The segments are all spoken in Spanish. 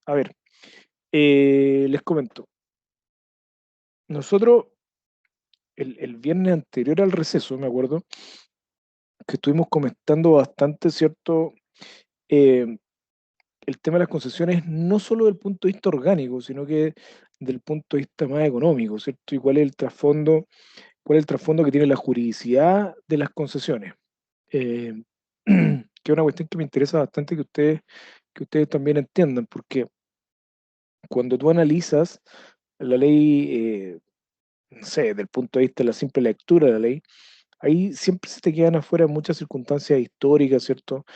A ver, les comento. Nosotros, el viernes anterior al receso, me acuerdo, que estuvimos comentando bastante, ¿cierto? Eh, el tema de las concesiones, no solo del punto de vista orgánico, sino que del punto de vista más económico, ¿cierto? Y cuál es el trasfondo que tiene la juridicidad de las concesiones. Eh, que es una cuestión que me interesa bastante que ustedes también entiendan, porque cuando tú analizas la ley, no sé, desde el punto de vista de la simple lectura de la ley, ahí siempre se te quedan afuera muchas circunstancias históricas, ¿cierto?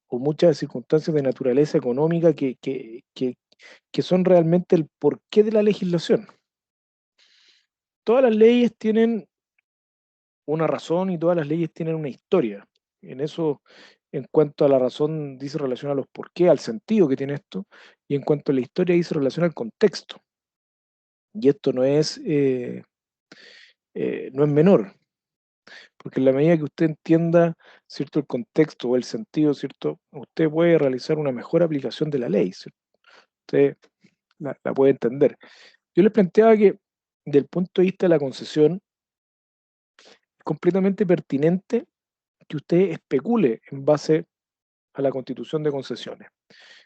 O muchas circunstancias de naturaleza económica que son realmente el porqué de la legislación. Todas las leyes tienen una razón y todas las leyes tienen una historia. En eso, en cuanto a la razón, dice relación a los por qué, al sentido que tiene esto, y en cuanto a la historia, dice relación al contexto. Y esto no es menor, porque en la medida que usted entienda, ¿cierto?, el contexto o el sentido, ¿cierto?, usted puede realizar una mejor aplicación de la ley, ¿cierto? Usted la puede entender. Yo les planteaba que, del punto de vista de la concesión, es completamente pertinente que usted especule en base a la constitución de concesiones.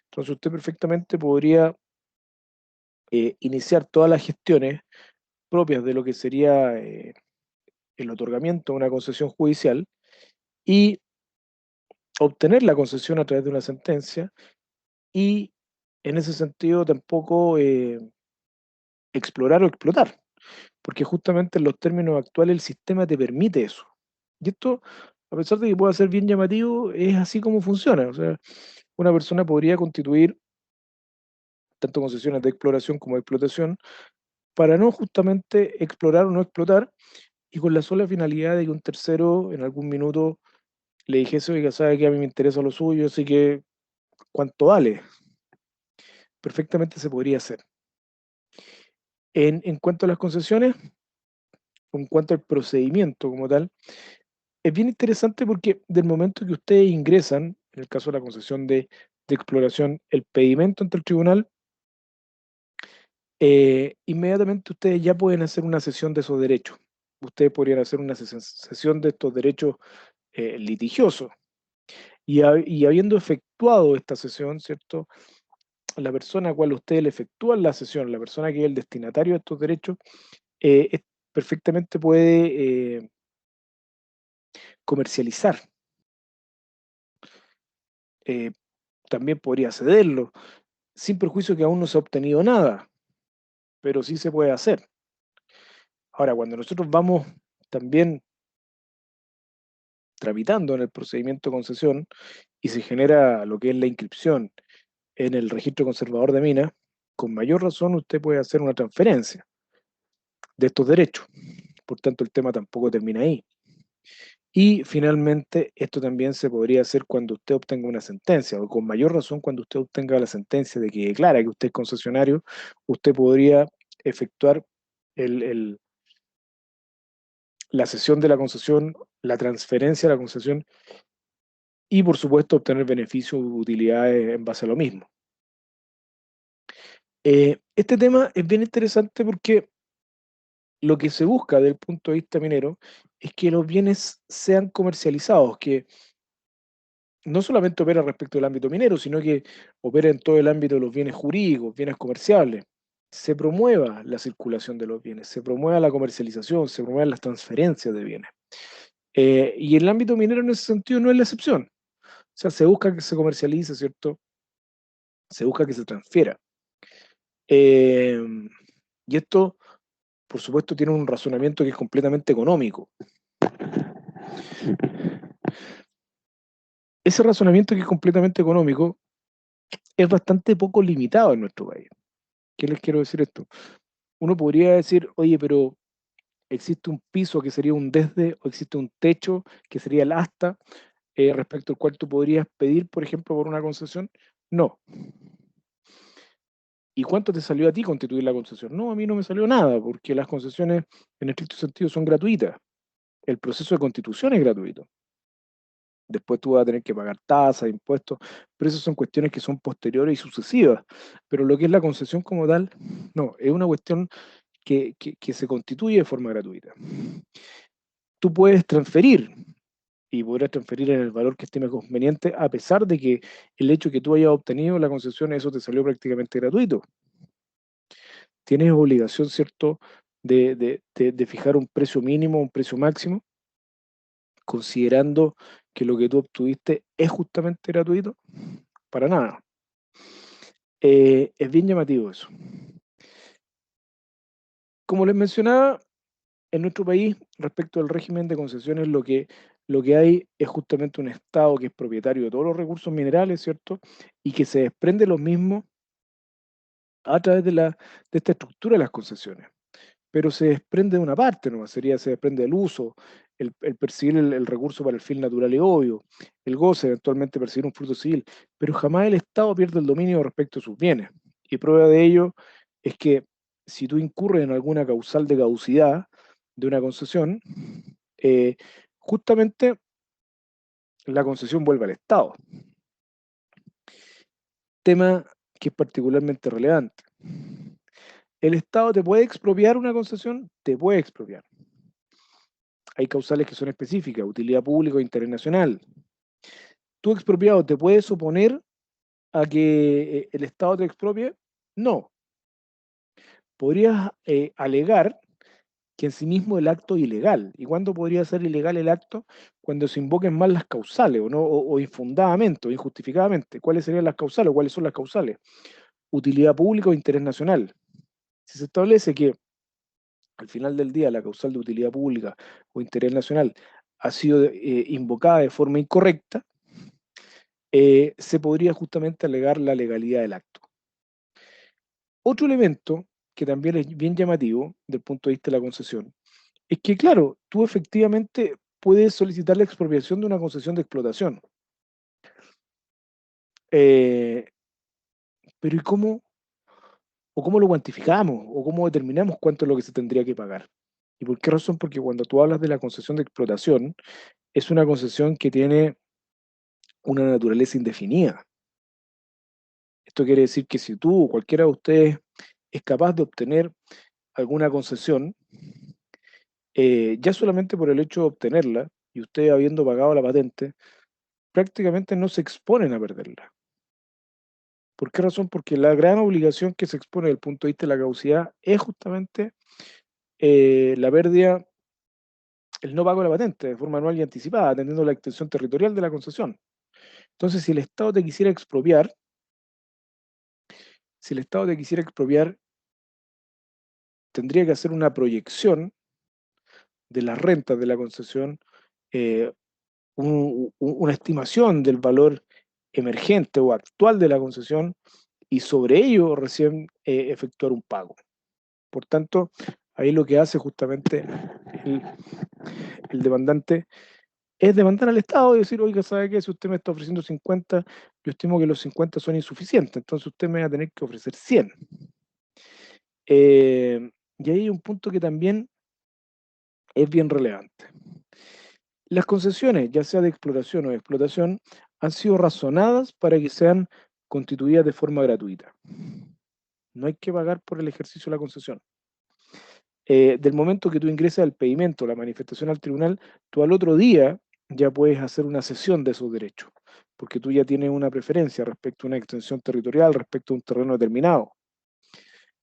Entonces usted perfectamente podría iniciar todas las gestiones propias de lo que sería el otorgamiento de una concesión judicial y obtener la concesión a través de una sentencia y en ese sentido tampoco explorar o explotar, porque justamente en los términos actuales el sistema te permite eso. Y esto, a pesar de que pueda ser bien llamativo, es así como funciona. O sea, una persona podría constituir tanto concesiones de exploración como de explotación para no justamente explorar o no explotar y con la sola finalidad de que un tercero en algún minuto le dijese, oiga, sabe que a mí me interesa lo suyo, así que ¿cuánto vale? Perfectamente se podría hacer. En cuanto a las concesiones, en cuanto al procedimiento como tal, es bien interesante porque del momento que ustedes ingresan, en el caso de la concesión de exploración, el pedimento ante el tribunal, inmediatamente ustedes ya pueden hacer una cesión de esos derechos. Ustedes podrían hacer una cesión de estos derechos litigiosos. Y habiendo efectuado esta cesión, ¿cierto? La persona a cual ustedes le efectúan la cesión, la persona que es el destinatario de estos derechos, perfectamente puede comercializar. Eh, también podría cederlo, sin perjuicio que aún no se ha obtenido nada, pero sí se puede hacer. Ahora, cuando nosotros vamos también tramitando en el procedimiento de concesión y se genera lo que es la inscripción en el registro conservador de minas, con mayor razón usted puede hacer una transferencia de estos derechos. Por tanto, el tema tampoco termina ahí. Y finalmente, esto también se podría hacer cuando usted obtenga una sentencia, o con mayor razón cuando usted obtenga la sentencia de que declara que usted es concesionario, usted podría efectuar el, el- la cesión de la concesión, la transferencia de la concesión y, por supuesto, obtener beneficios u utilidades en base a lo mismo. Este tema es bien interesante porque lo que se busca desde el punto de vista minero es que los bienes sean comercializados, que no solamente opera respecto del ámbito minero, sino que opera en todo el ámbito de los bienes jurídicos, bienes comerciables. Se promueva la circulación de los bienes, se promueva la comercialización, se promuevan las transferencias de bienes. Y el ámbito minero en ese sentido no es la excepción. O sea, se busca que se comercialice, ¿cierto? Se busca que se transfiera. Eh, y esto, por supuesto, tiene un razonamiento que es completamente económico. Ese razonamiento que es completamente económico es bastante poco limitado en nuestro país. ¿Qué les quiero decir esto? Uno podría decir, oye, pero existe un piso que sería un desde o existe un techo que sería el asta respecto al cual tú podrías pedir, por ejemplo, por una concesión. No. ¿Y cuánto te salió a ti constituir la concesión? No, a mí no me salió nada, porque las concesiones en estricto sentido son gratuitas. El proceso de constitución es gratuito. Después tú vas a tener que pagar tasas, impuestos, pero esas son cuestiones que son posteriores y sucesivas. Pero lo que es la concesión como tal, no, es una cuestión que se constituye de forma gratuita. Tú puedes transferir y podrás transferir en el valor que estime conveniente, a pesar de que el hecho que tú hayas obtenido la concesión, eso te salió prácticamente gratuito. Tienes obligación, ¿cierto?, de fijar un precio mínimo, un precio máximo, considerando que lo que tú obtuviste es justamente gratuito. Para nada. Es bien llamativo eso. Como les mencionaba, en nuestro país, respecto al régimen de concesiones, lo que hay es justamente un Estado que es propietario de todos los recursos minerales, ¿cierto? Y que se desprende los mismos a través de esta estructura de las concesiones. Pero se desprende de una parte, ¿no? Se desprende del uso, el percibir el recurso para el fin natural y obvio, el goce, eventualmente percibir un fruto civil, pero jamás el Estado pierde el dominio respecto a sus bienes. Y prueba de ello es que si tú incurres en alguna causal de caducidad de una concesión, eh, justamente la concesión vuelve al Estado. Tema que es particularmente relevante. ¿El Estado te puede expropiar una concesión? Te puede expropiar. Hay causales que son específicas, utilidad pública o interés nacional. ¿Tú expropiado te puedes oponer a que el Estado te expropie? No. Podrías alegar que en sí mismo el acto es ilegal. ¿Y cuándo podría ser ilegal el acto? Cuando se invoquen mal las causales, ¿o no? O infundadamente, o injustificadamente. ¿Cuáles serían las causales o cuáles son las causales? Utilidad pública o interés nacional. Si se establece que al final del día la causal de utilidad pública o interés nacional ha sido invocada de forma incorrecta, se podría justamente alegar la legalidad del acto. Otro elemento que también es bien llamativo del punto de vista de la concesión es que, claro, tú efectivamente puedes solicitar la expropiación de una concesión de explotación, eh, pero ¿y cómo, o cómo lo cuantificamos, o cómo determinamos cuánto es lo que se tendría que pagar? ¿Y por qué razón? Porque cuando tú hablas de la concesión de explotación, es una concesión que tiene una naturaleza indefinida. Esto quiere decir que si tú o cualquiera de ustedes es capaz de obtener alguna concesión, ya solamente por el hecho de obtenerla, y usted habiendo pagado la patente, prácticamente no se exponen a perderla. ¿Por qué razón? Porque la gran obligación que se expone desde el punto de vista de la caducidad es justamente la pérdida, el no pago de la patente de forma anual y anticipada, atendiendo la extensión territorial de la concesión. Entonces, si el Estado te quisiera expropiar, si el Estado te quisiera expropiar, tendría que hacer una proyección de las rentas de la concesión, eh, una estimación del valor emergente o actual de la concesión y sobre ello recién efectuar un pago. Por tanto, ahí lo que hace justamente el, el demandante es demandar al Estado y decir, oiga, ¿sabe qué? Si usted me está ofreciendo 50, yo estimo que los 50 son insuficientes, entonces usted me va a tener que ofrecer 100. Y ahí hay un punto que también es bien relevante. Las concesiones, ya sea de exploración o de explotación, han sido razonadas para que sean constituidas de forma gratuita. No hay que pagar por el ejercicio de la concesión. Del momento que tú ingresas al pedimento, la manifestación al tribunal, tú al otro día ya puedes hacer una cesión de esos derechos, porque tú ya tienes una preferencia respecto a una extensión territorial, respecto a un terreno determinado.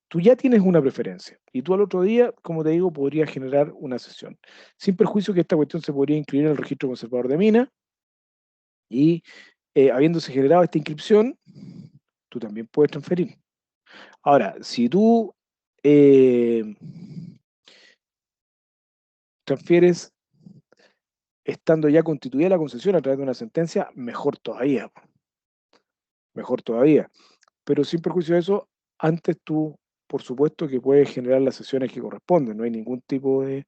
Tú ya tienes una preferencia y tú al otro día, como te digo, podrías generar una cesión. Sin perjuicio que esta cuestión se podría incluir en el registro conservador de minas y habiéndose generado esta inscripción, tú también puedes transferir. Ahora, si tú eh, transfieres estando ya constituida la concesión a través de una sentencia, mejor todavía. Pero sin perjuicio de eso, antes tú, por supuesto, que puedes generar las sesiones que corresponden, no hay ningún tipo de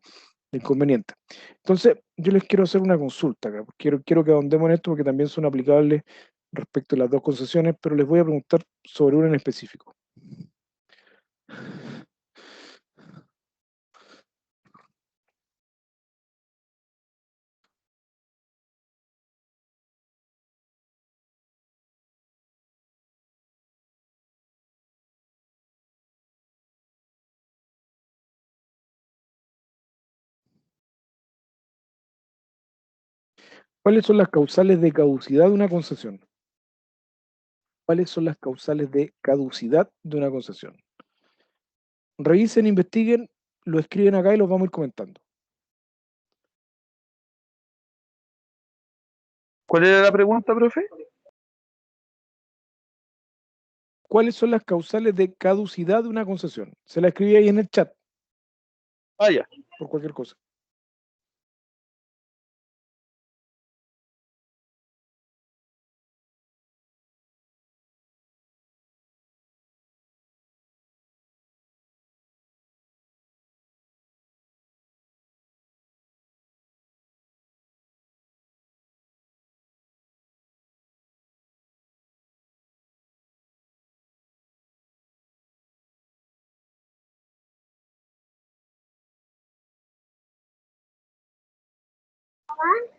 inconveniente. Entonces, yo les quiero hacer una consulta acá, quiero que ahondemos en esto porque también son aplicables respecto a las dos concesiones, pero les voy a preguntar sobre una en específico. ¿Cuáles son las causales de caducidad de una concesión? ¿Cuáles son las causales de caducidad de una concesión? Revisen, investiguen, lo escriben acá y los vamos a ir comentando. ¿Cuál era la pregunta, profe? ¿Cuáles son las causales de caducidad de una concesión? Se la escribí ahí en el chat, Ah, ya. por cualquier cosa.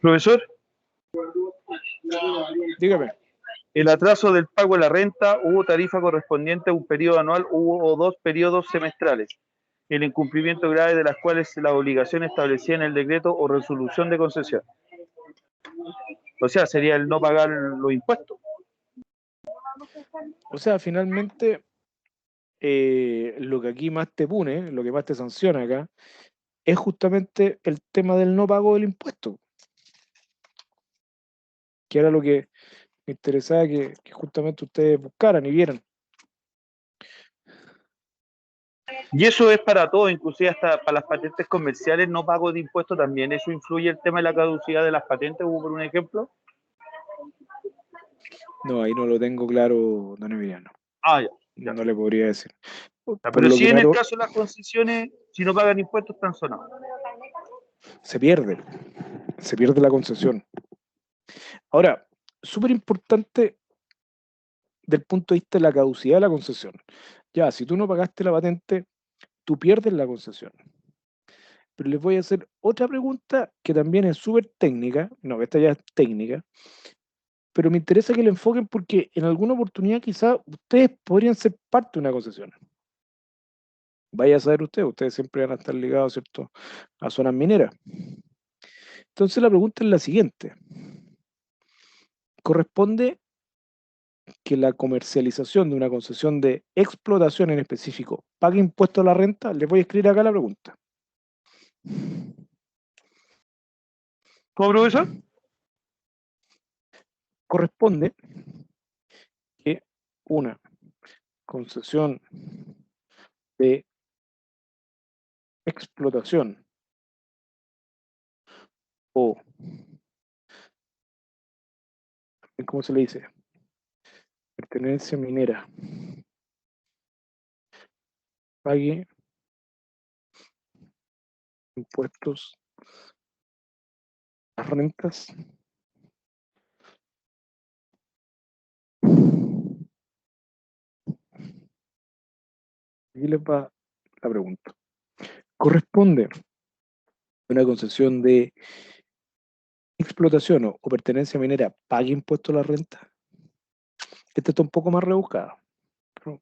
Profesor, Dígame. el atraso del pago de la renta, hubo tarifa correspondiente a un periodo anual, hubo 2 periodos semestrales. El incumplimiento grave de las cuales la obligación establecida en el decreto o resolución de concesión. O sea, sería el no pagar los impuestos. O sea, finalmente, lo que aquí más te pune, lo que más te sanciona acá, es justamente el tema del no pago del impuesto, que era lo que me interesaba que justamente ustedes buscaran y vieran. Y eso es para todo, inclusive hasta para las patentes comerciales, no pago de impuestos también. Eso influye el tema de la caducidad de las patentes, hubo por un ejemplo. No, ahí no lo tengo claro, don Emiliano. Ah, ya, ya. No le podría decir. Ya, Por pero lo sí que en me el caso de las concesiones, si no pagan impuestos, están sonados. se pierde la concesión. Ahora, súper importante del punto de vista de la caducidad de la concesión. Ya, si tú no pagaste la patente, tú pierdes la concesión. Pero les voy a hacer otra pregunta que también es súper técnica. No, esta ya es técnica. Pero me interesa que le enfoquen porque en alguna oportunidad quizás ustedes podrían ser parte de una concesión. Vaya a saber ustedes siempre van a estar ligados, ¿cierto?, a zonas mineras. Entonces la pregunta es la siguiente. ¿Corresponde que la comercialización de una concesión de explotación en específico pague impuesto a la renta? Les voy a escribir acá la pregunta. ¿Cómo, profesor? ¿Corresponde que una concesión de explotación o, ¿cómo se le dice?, pertenencia minera pague impuestos a las rentas? Aquí les va la pregunta. ¿Corresponde una concesión de explotación o pertenencia minera pague impuesto a la renta? Esta está un poco más rebuscada.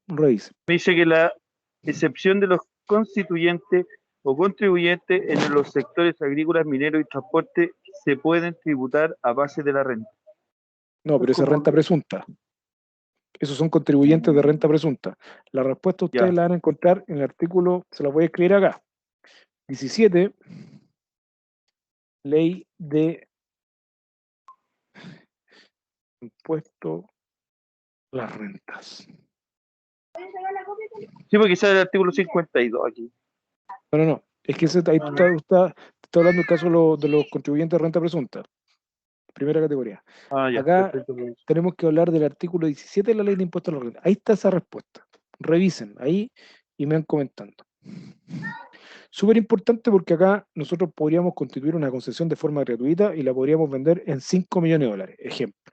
Revise. Me dice que la excepción de los constituyentes o contribuyentes en los sectores agrícolas, mineros y transporte se pueden tributar a base de la renta. No, pero esa es renta presunta. Esos son contribuyentes de renta presunta. La respuesta ustedes Ya. la van a encontrar en el artículo, se la voy a escribir acá. 17, ley de impuesto a las rentas. Sí, porque sale el artículo 52 aquí. No. Es que ahí tú estás hablando del caso de los contribuyentes de renta presunta. Primera categoría. Ah, ya, Acá perfecto. tenemos que hablar del artículo 17 de la ley de impuestos a la renta. Ahí está esa respuesta. Revisen ahí y me van comentando. Súper importante porque acá nosotros podríamos constituir una concesión de forma gratuita y la podríamos vender en 5 millones de dólares, ejemplo.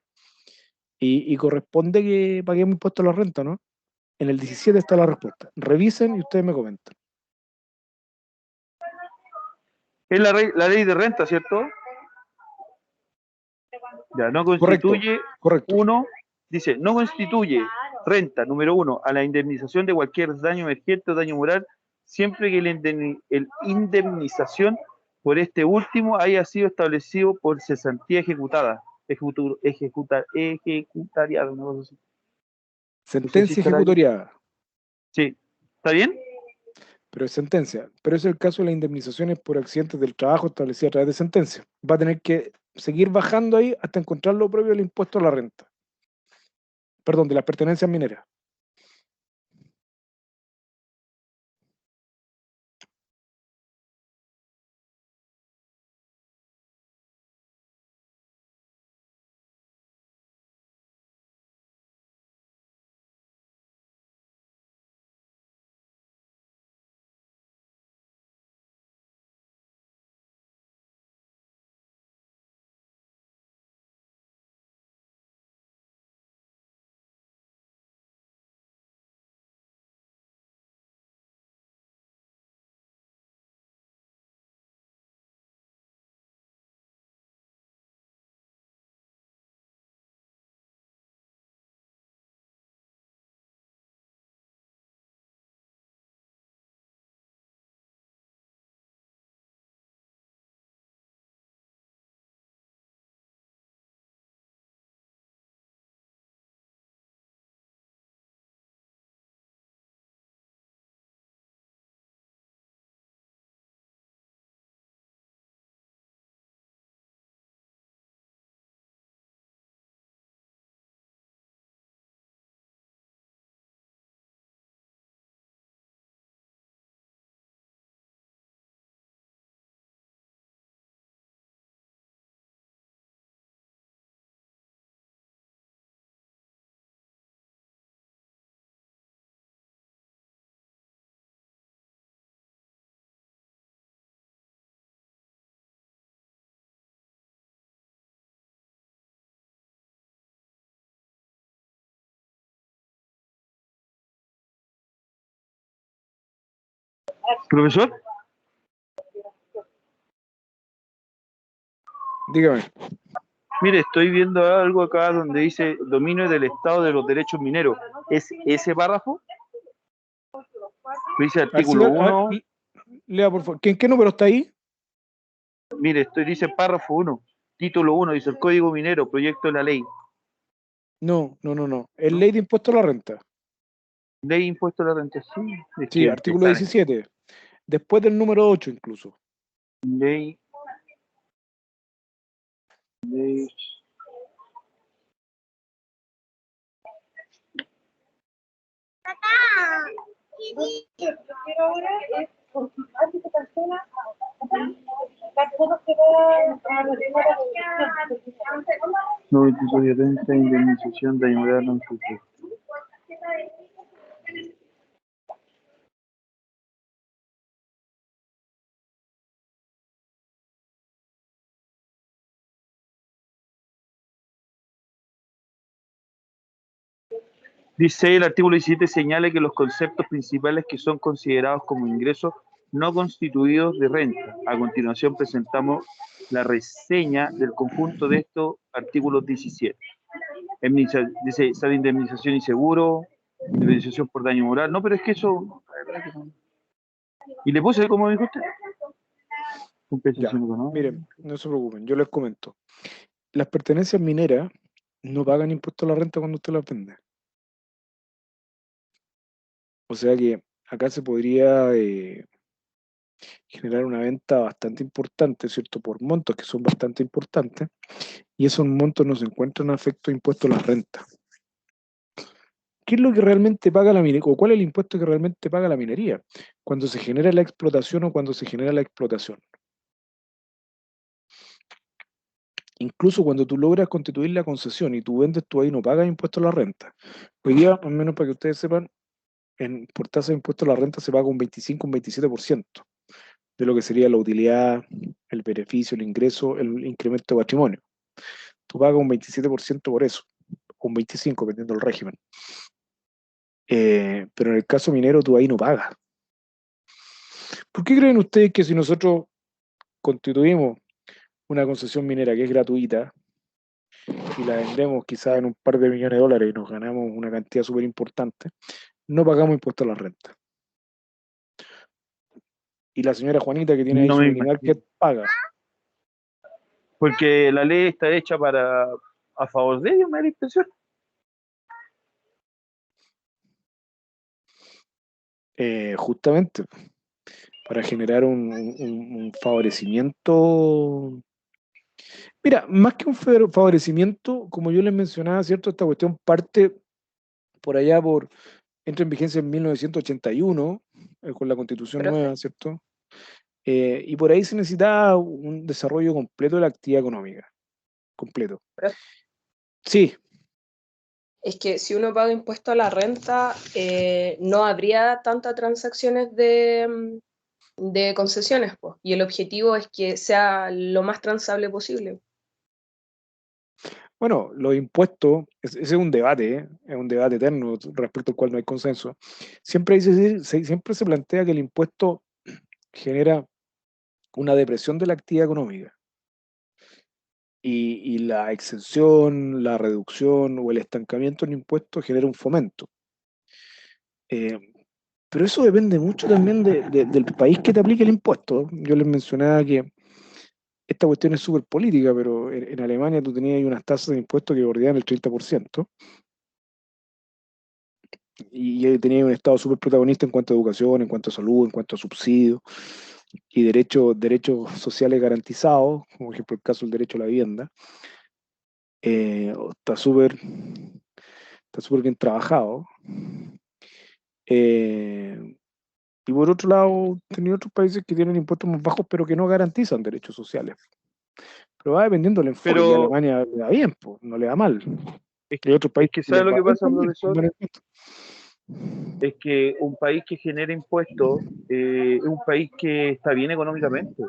Y corresponde que paguemos impuestos a la renta, ¿no? En el 17 está la respuesta. Revisen y ustedes me comentan. Es la ley de renta, ¿cierto? Ya, no constituye, Correcto. dice, no constituye renta, número 1, a la indemnización de cualquier daño emergente o daño moral, siempre que el indemnización por este último haya sido establecido por cesantía ejecutada, ejecutariado, una cosa así. No sé si Sentencia estará bien. ejecutoriada, Sí, ¿está bien? pero es sentencia. Pero es el caso de las indemnizaciones por accidentes del trabajo establecidas a través de sentencia. Va a tener que seguir bajando ahí hasta encontrar lo propio del impuesto a la renta. Perdón, de las pertenencias mineras. Profesor, Dígame. mire, estoy viendo algo acá donde dice dominio del Estado de los derechos mineros. ¿Es ese párrafo? Dice A ver, artículo a ver, 1. lea por favor. ¿Qué número está ahí? Mire, dice párrafo 1, título 1, dice el Código Minero, proyecto de la ley. No, no, no, no. Es ¿No? ley de impuesto a la renta. Ley impuesto a la renta, sí. Es Sí, que artículo empezar. 17. Después del número 8 incluso. Ley. Ley. No, indemnización de ayuda no sé. Dice el artículo 17 señala que los conceptos principales que son considerados como ingresos no constituidos de renta. A continuación presentamos la reseña del conjunto de estos artículos 17. Dice, sale indemnización y seguro, indemnización por daño moral. No, pero es que eso... Y le puse, como dijo usted, Ya, compensación económica. miren, no se preocupen, yo les comento. Las pertenencias mineras no pagan impuesto a la renta cuando usted las vende. O sea que acá se podría generar una venta bastante importante, ¿cierto? Por montos que son bastante importantes, y esos montos no se encuentran a efecto de impuesto a la renta. ¿Qué es lo que realmente paga la minería? ¿O cuál es el impuesto que realmente paga la minería? Cuando se genera la explotación o cuando se genera la explotación. Incluso cuando tú logras constituir la concesión y tú vendes, tú ahí no pagas impuesto a la renta. Hoy día, al menos para que ustedes sepan, por tasa de impuesto a la renta se paga un 25, un 27% de lo que sería la utilidad, el beneficio, el ingreso, el incremento de patrimonio. Tú pagas un 27% por eso, o un 25% dependiendo del régimen. Pero en el caso minero tú ahí no pagas. ¿Por qué creen ustedes que si nosotros constituimos una concesión minera que es gratuita y la vendemos quizás en un par de millones de dólares y nos ganamos una cantidad súper importante, no pagamos impuesto a la renta? Y la señora Juanita que tiene ahí No su me minimal que imagino. paga. Porque la ley está hecha para a favor de ellos, me da la impresión. Justamente para generar un favorecimiento. Mira, más que un favorecimiento, como yo les mencionaba, ¿cierto? Esta cuestión parte por allá entra en vigencia en 1981, con la Constitución Profe, nueva, ¿cierto? Y por ahí se necesitaba un desarrollo completo de la actividad económica, completo. profe, Sí, es que si uno paga impuesto a la renta, no habría tantas transacciones de concesiones, pues. Y el objetivo es que sea lo más transable posible. bueno, los impuestos, ese es un debate, ¿eh? Es un debate eterno respecto al cual no hay consenso. Siempre se plantea que el impuesto genera una depresión de la actividad económica y la exención, la reducción o el estancamiento en impuestos genera un fomento. Eh, pero eso depende mucho también del país que te aplique el impuesto. Yo les mencionaba que esta cuestión es súper política, pero en Alemania tú tenías ahí unas tasas de impuestos que bordeaban el 30%, y ahí tenías un Estado súper protagonista en cuanto a educación, en cuanto a salud, en cuanto a subsidios y derechos sociales garantizados, como por ejemplo el caso del derecho a la vivienda. Está súper bien trabajado. Eh, y por otro lado, tenía otros países que tienen impuestos más bajos, pero que no garantizan derechos sociales. Pero va dependiendo del enfoque, y a Pero Alemania le da bien, pues, no le da mal. es, Y hay otros es países que, que les ¿sabe lo va que bien pasa, también, con profesor? buenos impuestos. Es que un país que genera impuestos es un país que está bien económicamente.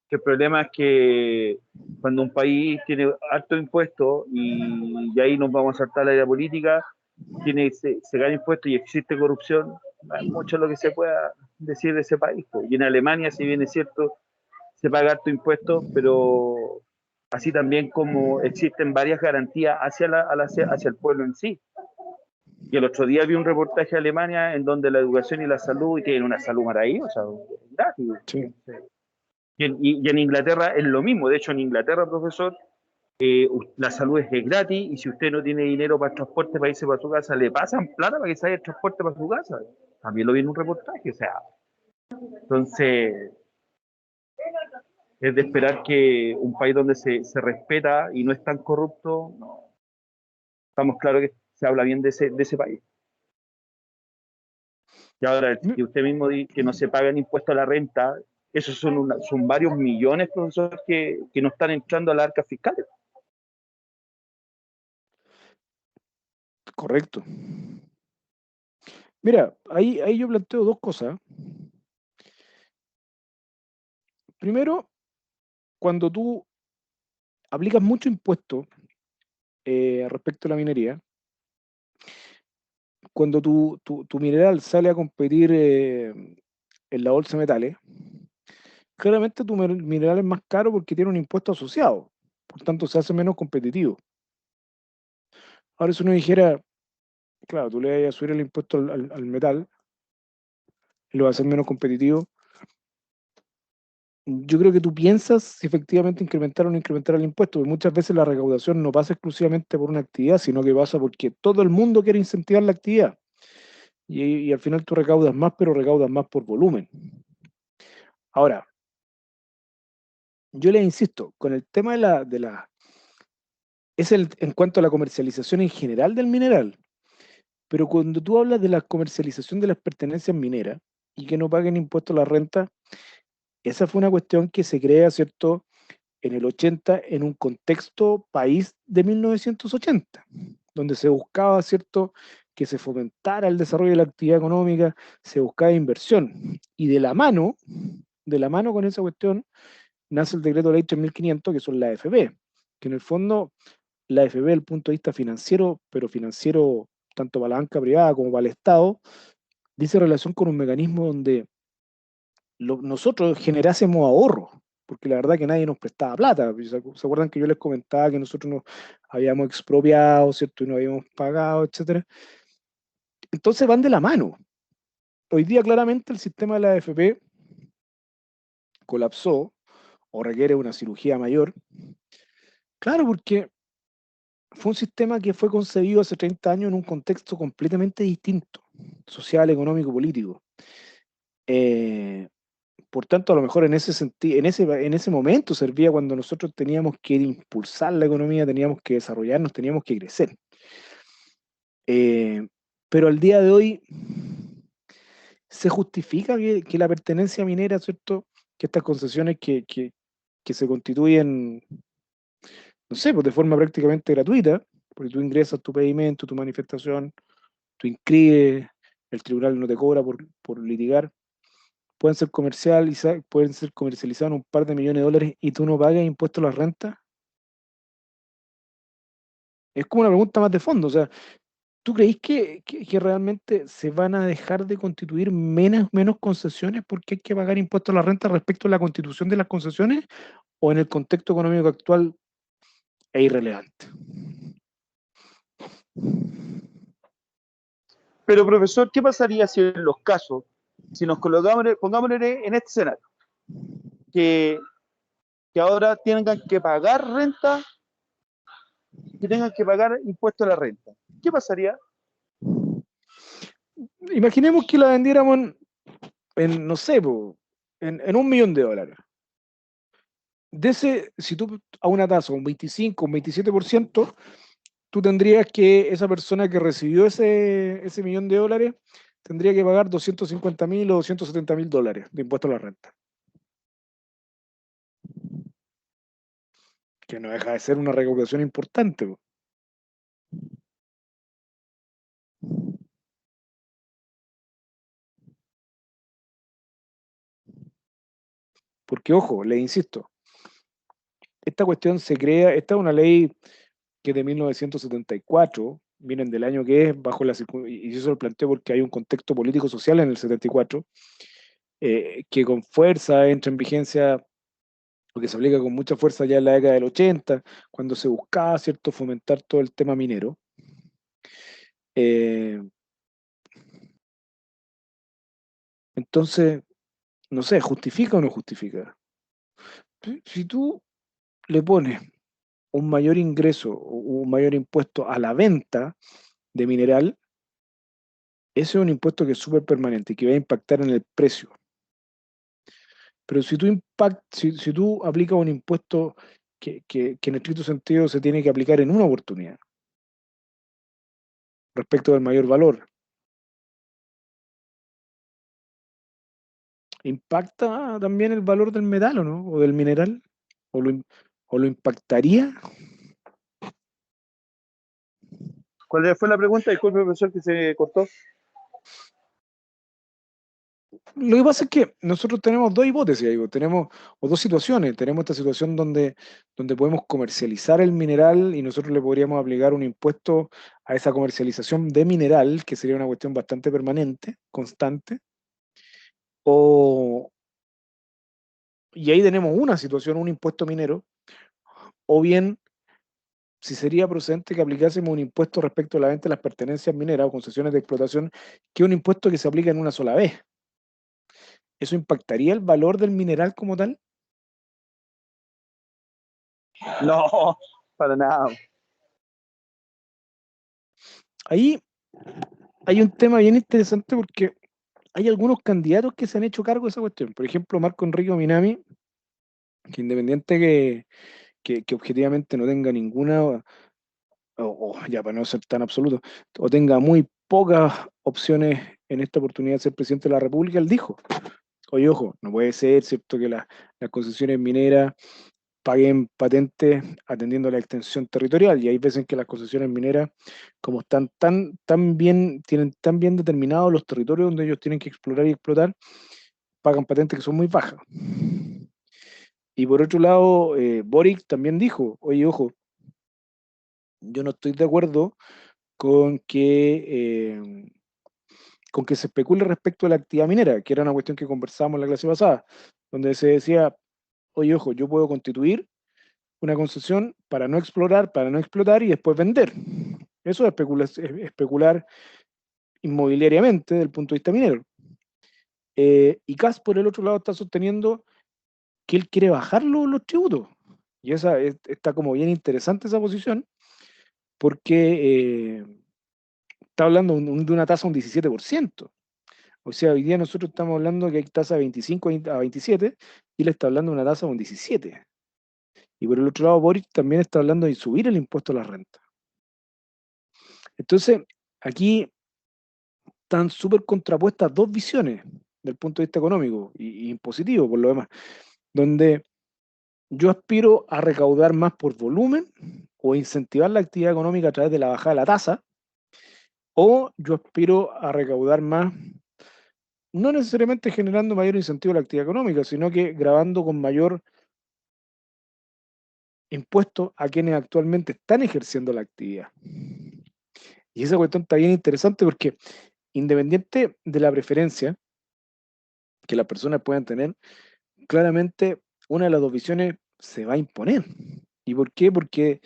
Que el problema es que cuando un país tiene alto impuesto y ahí nos vamos a saltar la área política, se gana impuestos y existe corrupción, no hay mucho lo que se pueda decir de ese país, pues. Y en Alemania, si bien es cierto, se paga alto impuesto, pero así también como existen varias garantías hacia el pueblo en sí. Y el otro día vi un reportaje de Alemania en donde la educación y la salud, y tienen una salud maravillosa, gratis. Sí. Y en Inglaterra es lo mismo. De hecho, en Inglaterra, profesor, la salud es gratis y si usted no tiene dinero para el transporte para irse para su casa, le pasan plata para que se vaya el transporte para su casa. También lo vi en un reportaje. O sea, entonces es de esperar que un país donde se respeta y no es tan corrupto, no, estamos claros que se habla bien de ese país. Y ahora, que usted mismo dice que no se pagan impuestos a la renta, esos son varios millones, profesor, que no están entrando a las arcas fiscales. Correcto. Mira, ahí yo planteo dos cosas. Primero, cuando tú aplicas mucho impuesto respecto a la minería, cuando tu mineral sale a competir en la bolsa de metales, claramente tu mineral es más caro porque tiene un impuesto asociado, por tanto se hace menos competitivo. Ahora, si uno dijera, claro, tú le vas a subir el impuesto al metal y lo vas a hacer menos competitivo, yo creo que tú piensas si efectivamente incrementar o no incrementar el impuesto, porque muchas veces la recaudación no pasa exclusivamente por una actividad, sino que pasa porque todo el mundo quiere incentivar la actividad. Y al final tú recaudas más, pero recaudas más por volumen. Ahora, yo les insisto, con el tema en cuanto a la comercialización en general del mineral, pero cuando tú hablas de la comercialización de las pertenencias mineras y que no paguen impuestos a la renta, esa fue una cuestión que se crea, ¿cierto?, en el 80 en un contexto país de 1980, donde se buscaba, ¿cierto?, que se fomentara el desarrollo de la actividad económica, se buscaba inversión. Y de la mano con esa cuestión, nace el decreto de ley 3500, que son las AFP, que en el fondo la AFP desde el punto de vista financiero, pero financiero tanto para la banca privada como para el Estado, dice relación con un mecanismo donde nosotros generásemos ahorros, porque la verdad que nadie nos prestaba plata. ¿Se acuerdan que yo les comentaba que nosotros nos habíamos expropiado, ¿cierto? Y no habíamos pagado, etcétera? Entonces van de la mano. hoy día claramente el sistema de la AFP colapsó o requiere una cirugía mayor. Claro, porque fue un sistema que fue concebido hace 30 años en un contexto completamente distinto, social, económico, político. Por tanto, a lo mejor en ese sentido, en ese momento servía cuando nosotros teníamos que impulsar la economía, teníamos que desarrollarnos, teníamos que crecer. Pero al día de hoy se justifica que la pertenencia minera, ¿cierto? Que estas concesiones que se constituyen, no sé, pues de forma prácticamente gratuita, porque tú ingresas tu pedimento, tu manifestación, tú inscribes, el tribunal no te cobra por litigar, pueden ser comercializados en un par de millones de dólares y tú no pagas impuestos a la renta. Es como una pregunta más de fondo, o sea, ¿tú creís que realmente se van a dejar de constituir menos concesiones porque hay que pagar impuestos a la renta respecto a la constitución de las concesiones? ¿O en el contexto económico actual es irrelevante? Pero profesor, ¿qué pasaría si en los casos, si nos colocamos, pongámosle en este escenario, que, que ahora tengan que pagar renta, que tengan que pagar impuesto a la renta? ¿Qué pasaría? Imaginemos que la vendiéramos no sé, en $1.000.000. De ese, si tú a una tasa, un 25, un 27%, tú tendrías que, esa persona que recibió ese $1.000.000, tendría que pagar 250.000 o $270.000 de impuesto a la renta. Que no deja de ser una recaudación importante, po. Porque, ojo, le insisto, esta cuestión se crea, esta es una ley que es de 1974, miren del año que es, y eso lo planteo porque hay un contexto político-social en el 74, que con fuerza entra en vigencia, o que se aplica con mucha fuerza ya en la década del 80, cuando se buscaba, ¿cierto?, fomentar todo el tema minero. Eh, entonces, no sé, ¿justifica o no justifica? Si tú le pones un mayor ingreso o un mayor impuesto a la venta de mineral, ese es un impuesto que es súper permanente y que va a impactar en el precio. Pero si tú aplicas un impuesto que en estricto sentido se tiene que aplicar en una oportunidad, respecto del mayor valor, ¿impacta también el valor del metal o no? ¿O del mineral? ¿O lo impactaría? ¿Cuál fue la pregunta? Disculpe, profesor, que se cortó. Lo que pasa es que nosotros tenemos dos hipótesis ahí, o dos situaciones. Tenemos esta situación donde podemos comercializar el mineral y nosotros le podríamos aplicar un impuesto a esa comercialización de mineral, que sería una cuestión bastante permanente, constante. Y ahí tenemos una situación, un impuesto minero, o bien si sería procedente que aplicásemos un impuesto respecto a la venta de las pertenencias mineras o concesiones de explotación, que es un impuesto que se aplica en una sola vez. ¿Eso impactaría el valor del mineral como tal? No, para nada. Ahí hay un tema bien interesante porque hay algunos candidatos que se han hecho cargo de esa cuestión. Por ejemplo, Marco Enrique Minami, que independiente que objetivamente no tenga ninguna, ya para no ser tan absoluto, o tenga muy pocas opciones en esta oportunidad de ser presidente de la República, él dijo, oye, ojo, no puede ser, ¿cierto?, que las concesiones mineras paguen patentes atendiendo a la extensión territorial. Y hay veces que las concesiones mineras, como están tienen tan bien determinados los territorios donde ellos tienen que explorar y explotar, pagan patentes que son muy bajas. Y por otro lado, Boric también dijo, oye, ojo, yo no estoy de acuerdo con con que se especule respecto a la actividad minera, que era una cuestión que conversábamos en la clase pasada, donde se decía, oye, ojo, yo puedo constituir una concesión para no explorar, para no explotar y después vender. Eso es especular inmobiliariamente desde el punto de vista minero. Y Kast, por el otro lado, está sosteniendo que él quiere bajar los tributos. Y está como bien interesante esa posición, porque está hablando de una tasa de un 17%. O sea, hoy día nosotros estamos hablando que hay tasa de 25 a 27 y él está hablando de una tasa de un 17. Y por el otro lado, Boric también está hablando de subir el impuesto a la renta. Entonces, aquí están súper contrapuestas dos visiones del punto de vista económico y impositivo, por lo demás, donde yo aspiro a recaudar más por volumen o incentivar la actividad económica a través de la bajada de la tasa, o yo aspiro a recaudar más, no necesariamente generando mayor incentivo a la actividad económica, sino que grabando con mayor impuesto a quienes actualmente están ejerciendo la actividad. Y esa cuestión está bien interesante porque independiente de la preferencia que las personas puedan tener, claramente una de las dos visiones se va a imponer. ¿Y por qué? Porque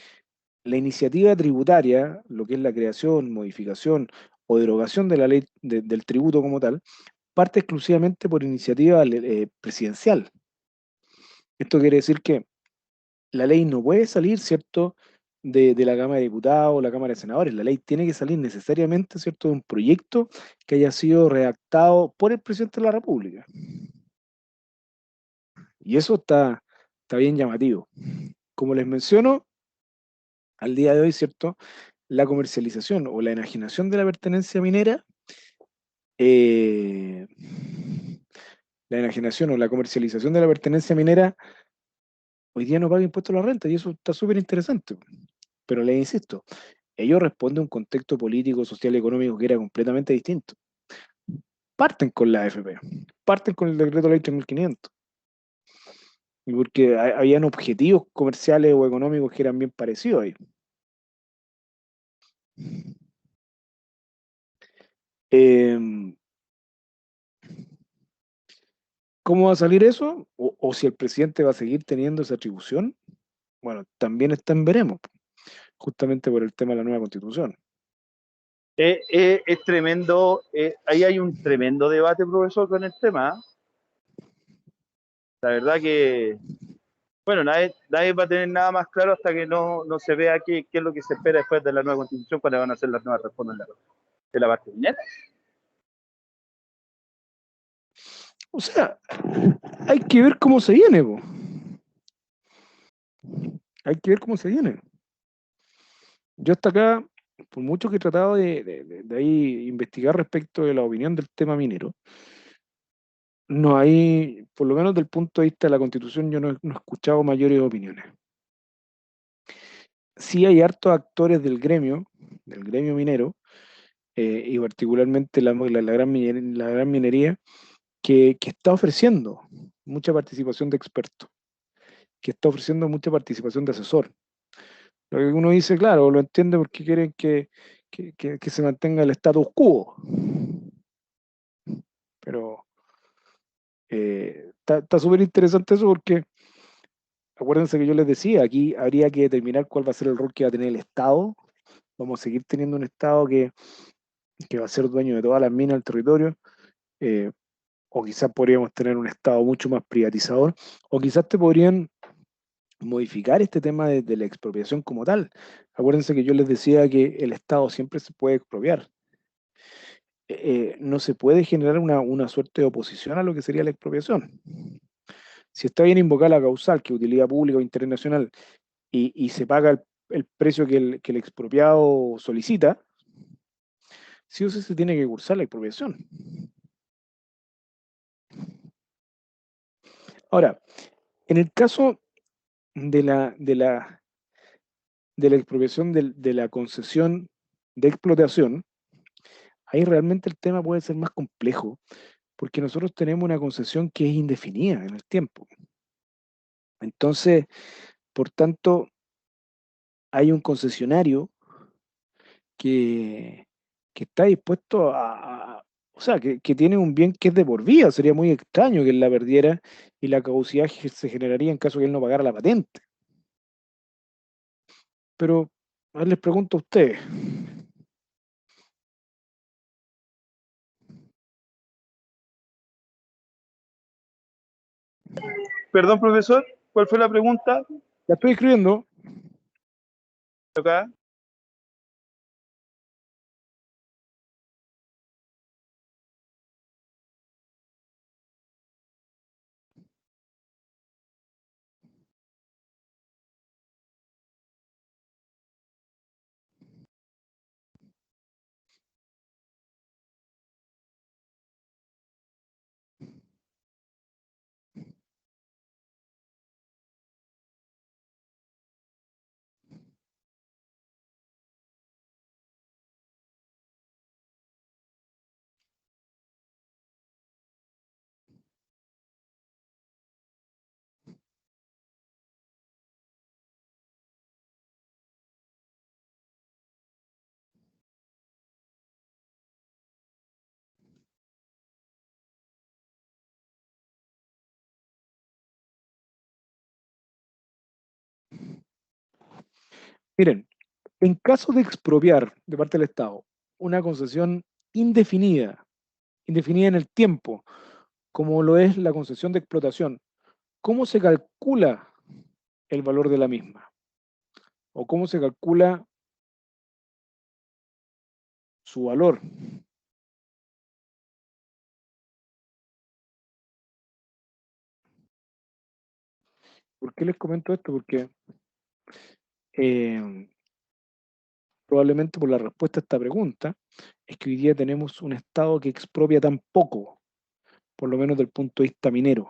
la iniciativa tributaria, lo que es la creación, modificación o derogación de la ley del tributo como tal, parte exclusivamente por iniciativa presidencial. Esto quiere decir que la ley no puede salir, ¿cierto?, de la Cámara de Diputados o la Cámara de Senadores. La ley tiene que salir necesariamente, ¿cierto?, de un proyecto que haya sido redactado por el presidente de la República. Y eso está bien llamativo. Como les menciono, al día de hoy, ¿cierto?, la comercialización o la enajenación de la pertenencia minera, eh, la enajenación o la comercialización de la pertenencia minera, hoy día no paga impuesto a la renta y eso está súper interesante. Pero les insisto, ello responde a un contexto político, social y económico que era completamente distinto. Parten con la AFP, parten con el decreto ley 3500, y porque habían objetivos comerciales o económicos que eran bien parecidos ahí. Eh, ¿Cómo va a salir eso? O si el presidente va a seguir teniendo esa atribución, bueno, también está en veremos, justamente por el tema de la nueva constitución. Es tremendo, ahí hay un tremendo debate, profesor, con el tema. La verdad que, bueno, nadie va a tener nada más claro hasta que no se vea qué es lo que se espera después de la nueva constitución, cuando van a hacer las nuevas reformas de la parte minera. O sea, hay que ver cómo se viene, po. Hay que ver cómo se viene. Yo hasta acá, por mucho que he tratado de ahí investigar respecto de la opinión del tema minero, no hay, por lo menos del punto de vista de la Constitución, yo no he escuchado mayores opiniones. Sí hay hartos actores del gremio minero, y particularmente la gran minería, que está ofreciendo mucha participación de expertos, que está ofreciendo mucha participación de asesor. Lo que uno dice, claro, lo entiende porque quieren que se mantenga el status quo. Pero está súper interesante eso porque acuérdense que yo les decía, aquí habría que determinar cuál va a ser el rol que va a tener el Estado. Vamos a seguir teniendo un Estado que va a ser dueño de todas las minas del territorio, eh, o quizás podríamos tener un Estado mucho más privatizador, o quizás te podrían modificar este tema de la expropiación como tal. Acuérdense que yo les decía que el Estado siempre se puede expropiar. No se puede generar una suerte de oposición a lo que sería la expropiación. Si está bien invocada la causal, que utilidad pública o interés nacional, y se paga el precio que el expropiado solicita, sí o sí se tiene que cursar la expropiación. Ahora, en el caso de la expropiación de la concesión de explotación, ahí realmente el tema puede ser más complejo, porque nosotros tenemos una concesión que es indefinida en el tiempo. Entonces, por tanto, hay un concesionario que, que está dispuesto o sea, que tiene un bien que es de por vida. Sería muy extraño que él la perdiera y la caducidad se generaría en caso que él no pagara la patente. Pero, a ver, les pregunto a ustedes, Perdón, profesor, ¿cuál fue la pregunta? La estoy escribiendo. Acá. Miren, en caso de expropiar de parte del Estado una concesión indefinida, indefinida en el tiempo, como lo es la concesión de explotación, ¿cómo se calcula el valor de la misma? ¿O cómo se calcula su valor? ¿Por qué les comento esto? Porque eh, probablemente por la respuesta a esta pregunta es que hoy día tenemos un Estado que expropia tan poco, por lo menos del punto de vista minero. A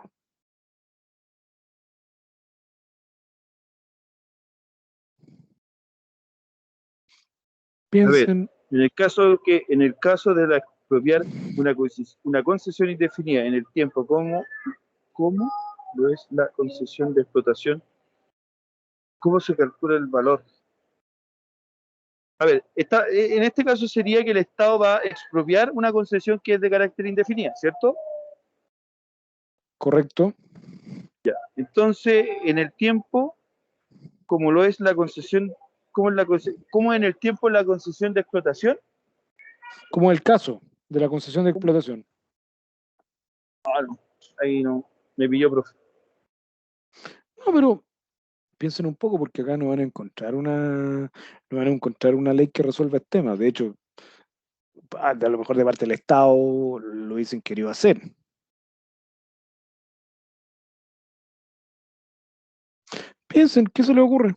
ver, Piensen, en el caso de la expropiar una concesión indefinida en el tiempo, ¿cómo lo es la concesión de explotación? ¿Cómo se calcula el valor? A ver, en este caso sería que el Estado va a expropiar una concesión que es de carácter indefinida, ¿cierto? ¿correcto? Entonces, en el tiempo, como lo es la concesión, ¿cómo en el tiempo la concesión de explotación? Como el caso de la concesión de ¿Cómo? explotación. Ah, no, ahí no, me pilló, profe. No, pero piensen un poco porque acá no van a encontrar una ley que resuelva el tema. De hecho, a lo mejor de parte del Estado lo dicen que iba a hacer. Piensen, ¿qué se les ocurre?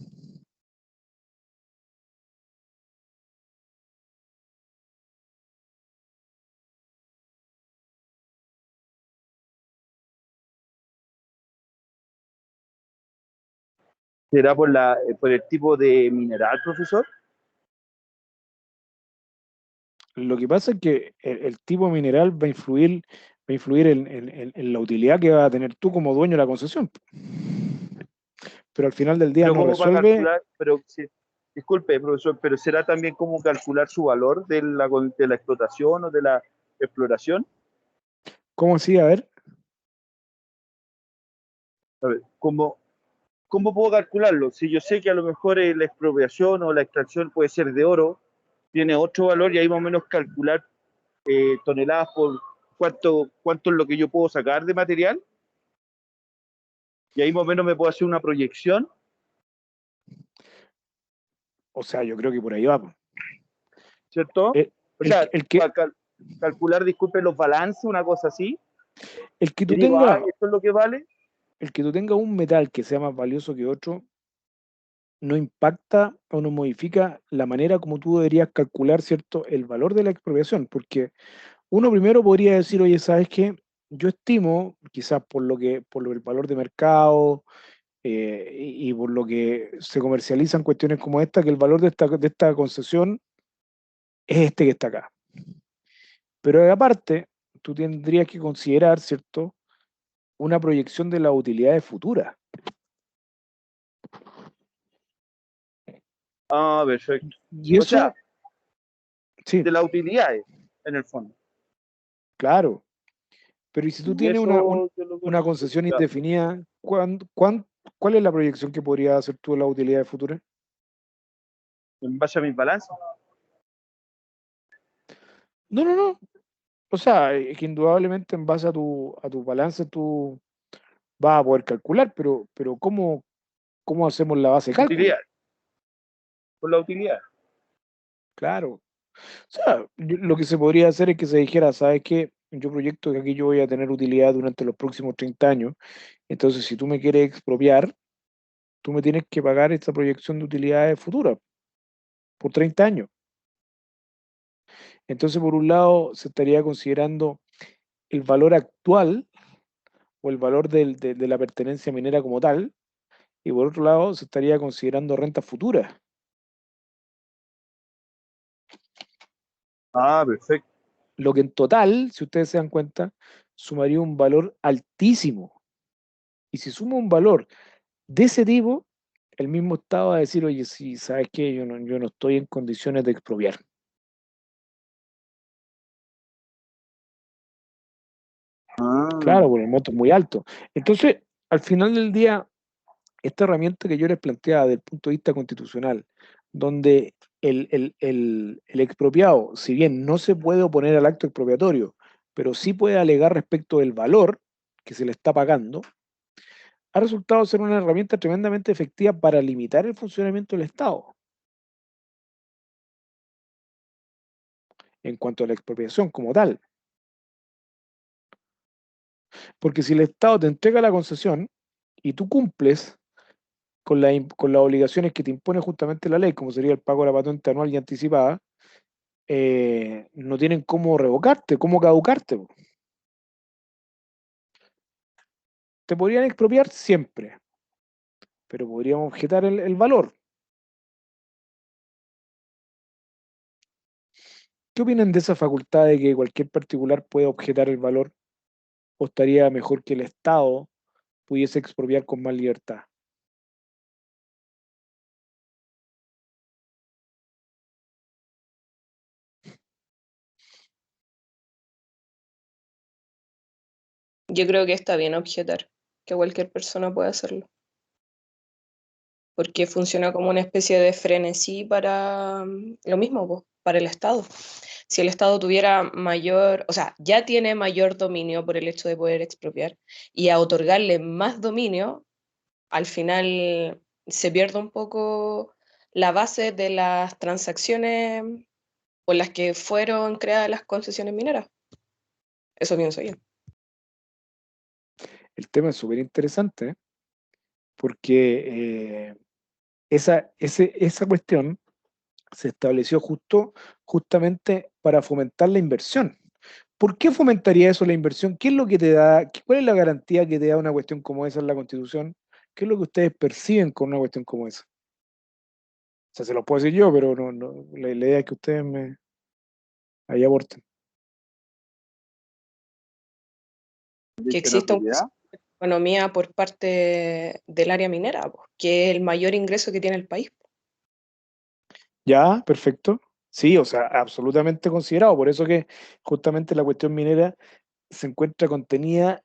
¿Será por el tipo de mineral, profesor? Lo que pasa es que el tipo mineral va a influir en la utilidad que vas a tener tú como dueño de la concesión. Pero al final del día Pero no ¿cómo va a resuelve. calcular? Pero sí, disculpe, profesor, pero ¿será también cómo calcular su valor de la explotación o de la exploración? ¿Cómo así? A ver, A ver, ¿cómo puedo calcularlo? Si yo sé que a lo mejor la expropiación o la extracción puede ser de oro, tiene otro valor y ahí más o menos calcular toneladas por cuánto es lo que yo puedo sacar de material y ahí más o menos me puedo hacer una proyección, o sea, yo creo que por ahí va, po. ¿cierto? El, O el sea, que, el que, calcular, disculpe, los balances, una cosa así, el que y tú digo, tengas, esto es lo que vale. el que tú tengas un metal que sea más valioso que otro, no impacta o no modifica la manera como tú deberías calcular, ¿cierto?, el valor de la expropiación, porque uno primero podría decir, oye, ¿sabes qué? Yo estimo, quizás por lo el valor de mercado y por lo que se comercializan cuestiones como esta, que el valor de esta concesión es este que está acá. Pero aparte, tú tendrías que considerar, ¿cierto?, una proyección de las utilidades futuras. Ah, perfecto. Y O sea, eso, sí, de las utilidades, en el fondo. claro. Pero ¿y si tú Y tienes eso yo lo una conozco. concesión Ya. indefinida, ¿cuál es la proyección que podrías hacer tú de las utilidades futuras? En base a mis balances. No, no, no. O sea, que indudablemente en base a tu balance, vas a poder calcular, pero ¿cómo hacemos la base de cálculo? Utilidad. Por la utilidad. Claro. O sea, lo que se podría hacer es que se dijera, ¿sabes qué? Yo proyecto que aquí yo voy a tener utilidad durante los próximos 30 años, entonces si tú me quieres expropiar, tú me tienes que pagar esta proyección de utilidades futuras por 30 años. Entonces, por un lado, se estaría considerando el valor actual o el valor de la pertenencia minera como tal, y por otro lado, se estaría considerando rentas futuras, Ah, perfecto. lo que en total, si ustedes se dan cuenta, sumaría un valor altísimo. Y si suma un valor de ese tipo, el mismo Estado va a decir, oye, sí, ¿sabes qué? Yo no estoy en condiciones de expropiar. Ah, Claro, porque el monto es muy alto. Entonces, al final del día, esta herramienta que yo les planteaba desde el punto de vista constitucional, donde el expropiado, si bien no se puede oponer al acto expropiatorio, pero sí puede alegar respecto del valor que se le está pagando, ha resultado ser una herramienta tremendamente efectiva para limitar el funcionamiento del Estado en cuanto a la expropiación como tal. Porque si el Estado te entrega la concesión y tú cumples con las obligaciones que te impone justamente la ley, como sería el pago de la patente anual y anticipada, no tienen cómo revocarte, cómo caducarte. Po. Te podrían expropiar siempre, pero podríamos objetar el valor. ¿Qué opinan de esa facultad de que cualquier particular pueda objetar el valor? ¿O estaría mejor que el Estado pudiese expropiar con más libertad? Yo creo que está bien objetar, que cualquier persona puede hacerlo, porque funciona como una especie de frenesí para lo mismo, po, para el Estado. Si el Estado tuviera mayor, o sea, ya tiene mayor dominio por el hecho de poder expropiar, y a otorgarle más dominio, al final se pierde un poco la base de las transacciones por las que fueron creadas las concesiones mineras. Eso pienso yo. El tema es súper interesante, ¿eh? Porque esa cuestión se estableció justamente para fomentar la inversión. ¿Por qué fomentaría eso la inversión? ¿Qué es lo que te da, cuál es la garantía que te da una cuestión como esa en la Constitución? ¿Qué es lo que ustedes perciben con una cuestión como esa? O sea, se lo puedo decir yo, pero la idea es que ustedes me ahí aporten. Que ¿dice la exista una propiedad? economía por parte del área minera, po, que es el mayor ingreso que tiene el país. Ya, perfecto. Sí, o sea, absolutamente considerado. Por eso que justamente la cuestión minera se encuentra contenida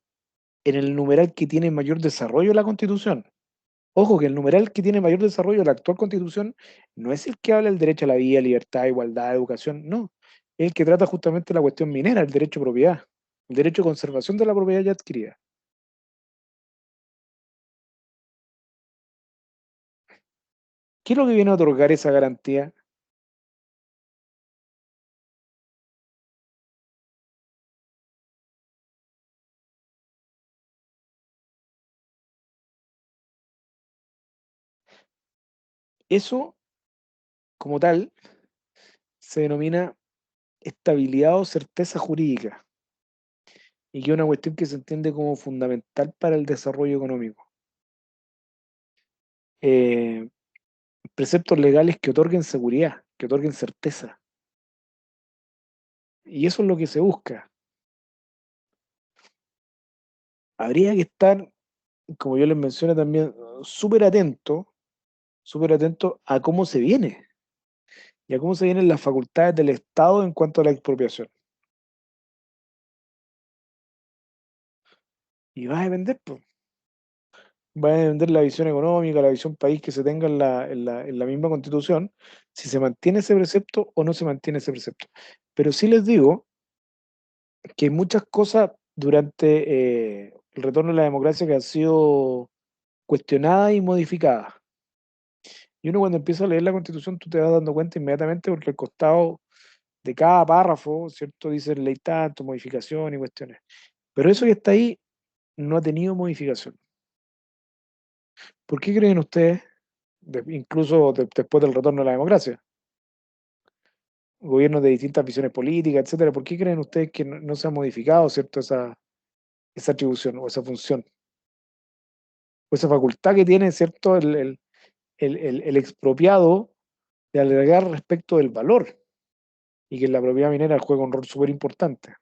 en el numeral que tiene mayor desarrollo de la Constitución. Ojo que el numeral que tiene mayor desarrollo de la actual Constitución no es el que habla del derecho a la vida, libertad, igualdad, educación, no. Es el que trata justamente la cuestión minera, el derecho a propiedad, el derecho a conservación de la propiedad ya adquirida. ¿Qué es lo que viene a otorgar esa garantía? Eso, como tal, se denomina estabilidad o certeza jurídica y que es una cuestión que se entiende como fundamental para el desarrollo económico. Eh, Preceptos legales que otorguen seguridad, que otorguen certeza. Y eso es lo que se busca. Habría que estar, como yo les mencioné también, súper atento a cómo se viene y a cómo se vienen las facultades del Estado en cuanto a la expropiación. Y va a depender, pues, va a depender la visión económica, la visión país que se tenga en la misma constitución, si se mantiene ese precepto o no se mantiene ese precepto. Pero sí les digo que hay muchas cosas durante el retorno a la democracia que ha sido cuestionada y modificada. Y uno cuando empieza a leer la Constitución, tú te vas dando cuenta inmediatamente porque al costado de cada párrafo, ¿cierto? Dice ley tanto, modificación y cuestiones. Pero eso que está ahí no ha tenido modificación. ¿Por qué creen ustedes, incluso después del retorno a la democracia, gobiernos de distintas visiones políticas, etcétera, por qué creen ustedes que no se ha modificado, ¿cierto? Esa atribución o esa función o esa facultad que tiene, ¿cierto? El expropiado de alegar respecto del valor y que en la propiedad minera juega un rol súper importante.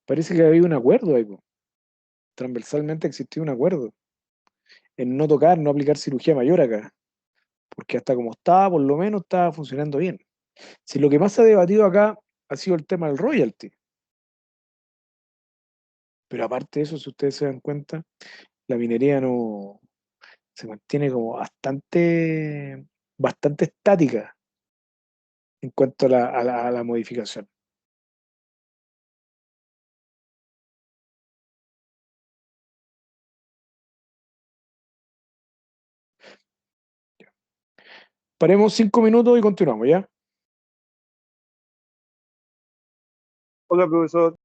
Parece que había un acuerdo ahí, po. Transversalmente existía un acuerdo en no tocar, no aplicar cirugía mayor acá, porque hasta como estaba, por lo menos estaba funcionando bien. Si lo que más se ha debatido acá ha sido el tema del royalty, pero aparte de eso, si ustedes se dan cuenta, la minería no se mantiene como bastante estática en cuanto a la modificación. Paremos 5 minutos y continuamos, ¿ya? Hola, profesor.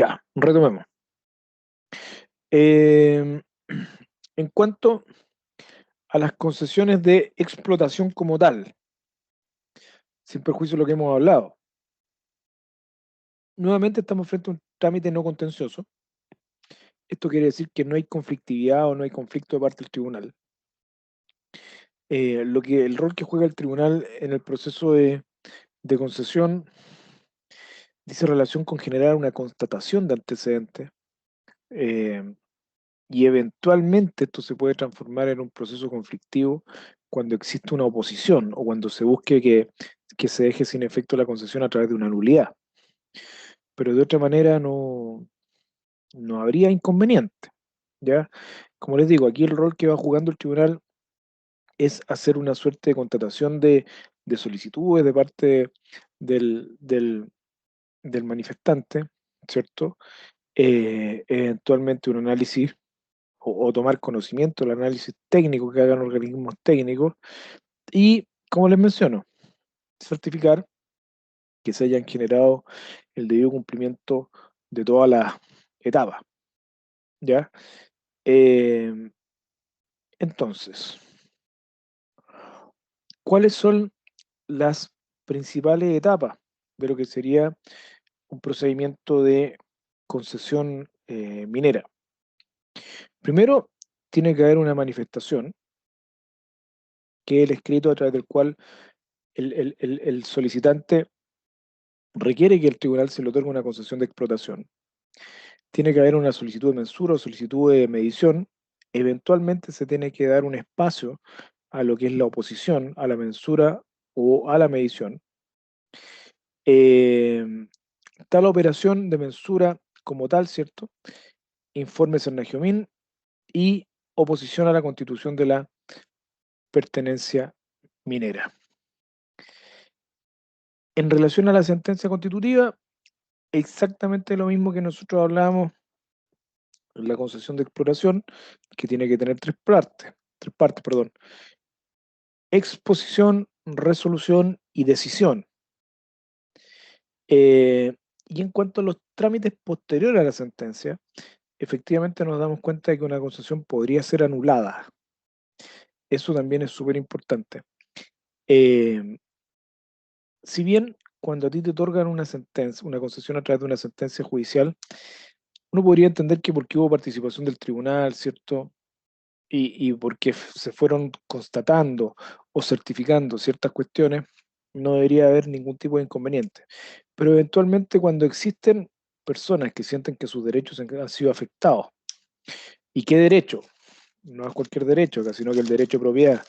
Ya, retomemos. En cuanto a las concesiones de explotación como tal, sin perjuicio de lo que hemos hablado, nuevamente estamos frente a un trámite no contencioso. Esto quiere decir que no hay conflictividad o no hay conflicto de parte del tribunal. El rol que juega el tribunal en el proceso de concesión dice relación con generar una constatación de antecedentes, eh, y eventualmente esto se puede transformar en un proceso conflictivo cuando existe una oposición o cuando se busque que se deje sin efecto la concesión a través de una nulidad. Pero de otra manera no habría inconveniente, ¿ya? Como les digo, aquí el rol que va jugando el tribunal es hacer una suerte de constatación de solicitudes de parte del manifestante, ¿cierto? Eventualmente un análisis o tomar conocimiento del análisis técnico que hagan organismos técnicos y, como les menciono, certificar que se hayan generado el debido cumplimiento de todas las etapas, ¿ya? Eh, entonces, ¿cuáles son las principales etapas de lo que sería un procedimiento de concesión minera? Primero, tiene que haber una manifestación, que es el escrito a través del cual el solicitante requiere que el tribunal se le otorgue una concesión de explotación. Tiene que haber una solicitud de mensura o solicitud de medición. Eventualmente se tiene que dar un espacio a lo que es la oposición, a la mensura o a la medición. Eh, Tal operación de mensura como tal, ¿cierto? Informe Cernagiomín y oposición a la constitución de la pertenencia minera. En relación a la sentencia constitutiva, exactamente lo mismo que nosotros hablábamos en la concesión de exploración, que tiene que tener tres partes, perdón. Exposición, resolución y decisión. Y en cuanto a los trámites posteriores a la sentencia, efectivamente nos damos cuenta de que una concesión podría ser anulada. Eso también es súper importante. Si bien cuando a ti te otorgan una sentencia, una concesión a través de una sentencia judicial, uno podría entender que porque hubo participación del tribunal, ¿cierto? Y porque se fueron constatando o certificando ciertas cuestiones, no debería haber ningún tipo de inconveniente. Pero eventualmente cuando existen personas que sienten que sus derechos han sido afectados, ¿y qué derecho? No es cualquier derecho, sino que el derecho de propiedad.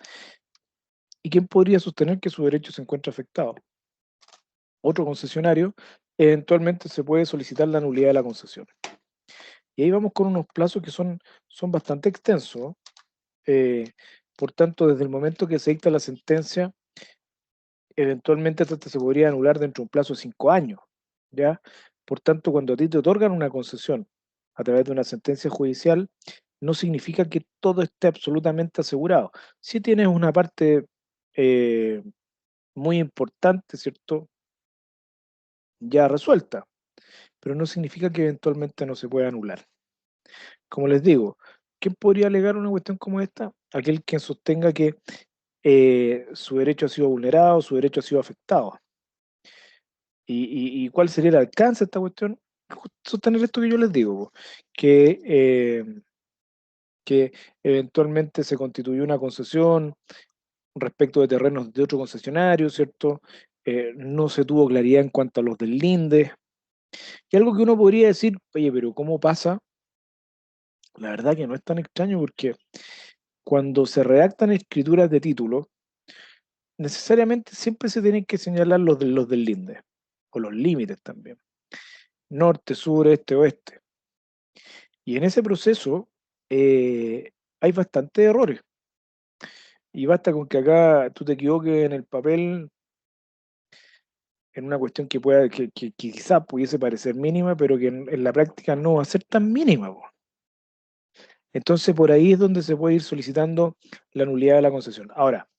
¿Y quién podría sostener que su derecho se encuentra afectado? Otro concesionario, eventualmente se puede solicitar la nulidad de la concesión. Y ahí vamos con unos plazos que son bastante extensos. Por tanto, desde el momento que se dicta la sentencia, eventualmente esta se podría anular dentro de un plazo de 5 años, ¿ya? Por tanto, cuando a ti te otorgan una concesión a través de una sentencia judicial, no significa que todo esté absolutamente asegurado. Si tienes una parte eh, muy importante, ¿cierto? Ya resuelta, pero no significa que eventualmente no se pueda anular. Como les digo, ¿quién podría alegar una cuestión como esta? Aquel que sostenga que su derecho ha sido vulnerado, su derecho ha sido afectado. ¿Y cuál sería el alcance de esta cuestión? Sostener esto que yo les digo, que eventualmente se constituyó una concesión respecto de terrenos de otro concesionario, ¿cierto? No se tuvo claridad en cuanto a los del Linde. Y algo que uno podría decir, oye, pero ¿cómo pasa? La verdad que no es tan extraño porque cuando se redactan escrituras de título, necesariamente siempre se tienen que señalar los del Linde, o los límites también, norte, sur, este, oeste. Y en ese proceso hay bastantes errores. Y basta con que acá tú te equivoques en el papel, en una cuestión que quizá pudiese parecer mínima, pero que en la práctica no va a ser tan mínima, po. Entonces por ahí es donde se puede ir solicitando la nulidad de la concesión. Ahora,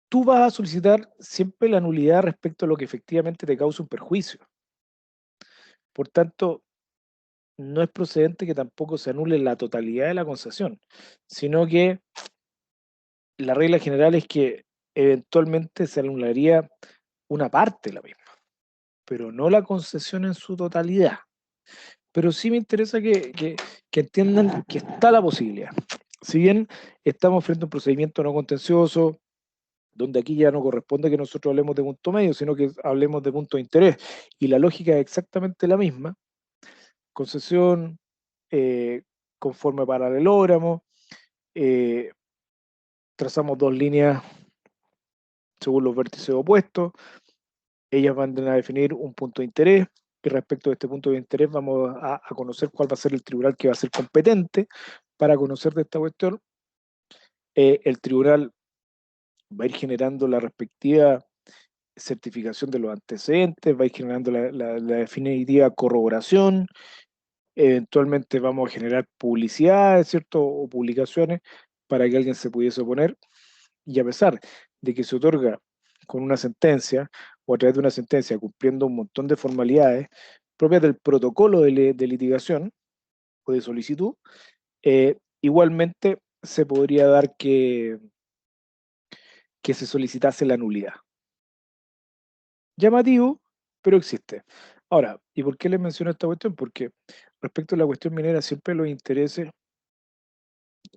tú vas a solicitar siempre la nulidad respecto a lo que efectivamente te causa un perjuicio. Por tanto, no es procedente que tampoco se anule la totalidad de la concesión, sino que la regla general es que eventualmente se anularía una parte de la misma, pero no la concesión en su totalidad. Pero sí me interesa que entiendan que está la posibilidad. Si bien estamos frente a un procedimiento no contencioso, donde aquí ya no corresponde que nosotros hablemos de punto medio, sino que hablemos de punto de interés, y la lógica es exactamente la misma, concesión, conforme paralelogramo, eh, trazamos dos líneas según los vértices opuestos, ellas van a definir un punto de interés, y respecto de este punto de interés vamos a conocer cuál va a ser el tribunal que va a ser competente para conocer de esta cuestión. El tribunal va a ir generando la respectiva certificación de los antecedentes, va a ir generando la definitiva corroboración, eventualmente vamos a generar publicidades, ¿cierto? O publicaciones para que alguien se pudiese oponer, y a pesar de que se otorga con una sentencia o a través de una sentencia cumpliendo un montón de formalidades propias del protocolo de litigación o de solicitud, igualmente se podría dar que se solicitase la nulidad. Llamativo, pero existe. Ahora, ¿y por qué les menciono esta cuestión? Porque respecto a la cuestión minera, siempre los intereses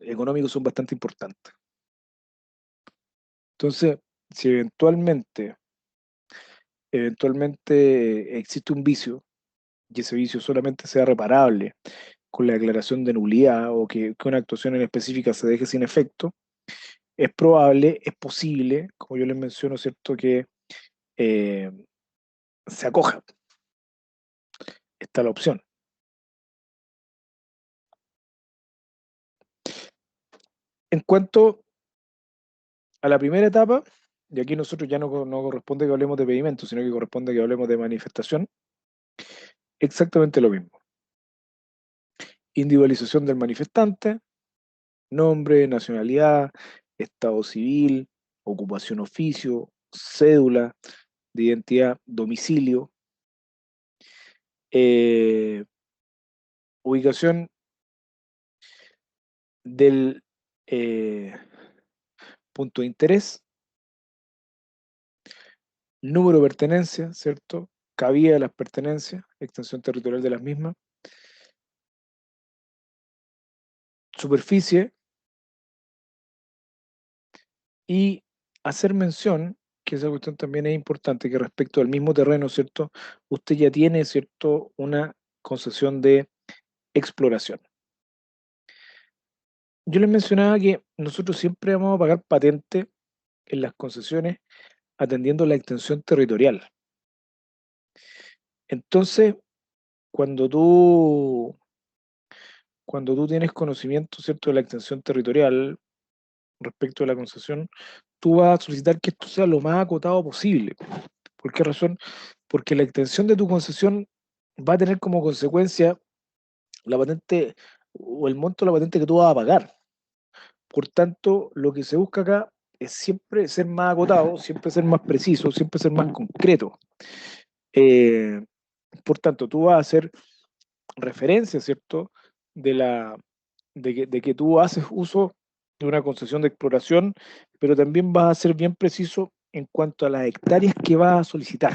económicos son bastante importantes. Entonces, si eventualmente existe un vicio, y ese vicio solamente sea reparable con la declaración de nulidad o que una actuación en específica se deje sin efecto, es probable, es posible, como yo les menciono, ¿cierto?, que eh, se acoja. Está la opción. En cuanto a la primera etapa, y aquí nosotros ya no corresponde que hablemos de pedimento, sino que corresponde que hablemos de manifestación, exactamente lo mismo. Individualización del manifestante, nombre, nacionalidad, estado civil, ocupación, oficio, cédula de identidad, domicilio, ubicación del punto de interés, número de pertenencia, ¿cierto? Cabida de las pertenencias, extensión territorial de las mismas, superficie, y hacer mención, que esa cuestión también es importante, que respecto al mismo terreno, ¿cierto? Usted ya tiene, ¿cierto?, una concesión de exploración. Yo les mencionaba que nosotros siempre vamos a pagar patente en las concesiones atendiendo la extensión territorial. Entonces, cuando tú tienes conocimiento, ¿cierto?, de la extensión territorial respecto de la concesión, tú vas a solicitar que esto sea lo más acotado posible. ¿Por qué razón? Porque la extensión de tu concesión va a tener como consecuencia la patente o el monto de la patente que tú vas a pagar. Por tanto, lo que se busca acá es siempre ser más acotado, siempre ser más preciso, siempre ser más concreto. Por tanto, tú vas a hacer referencia, ¿cierto?, de que tú haces uso de una concesión de exploración, pero también vas a ser bien preciso en cuanto a las hectáreas que vas a solicitar.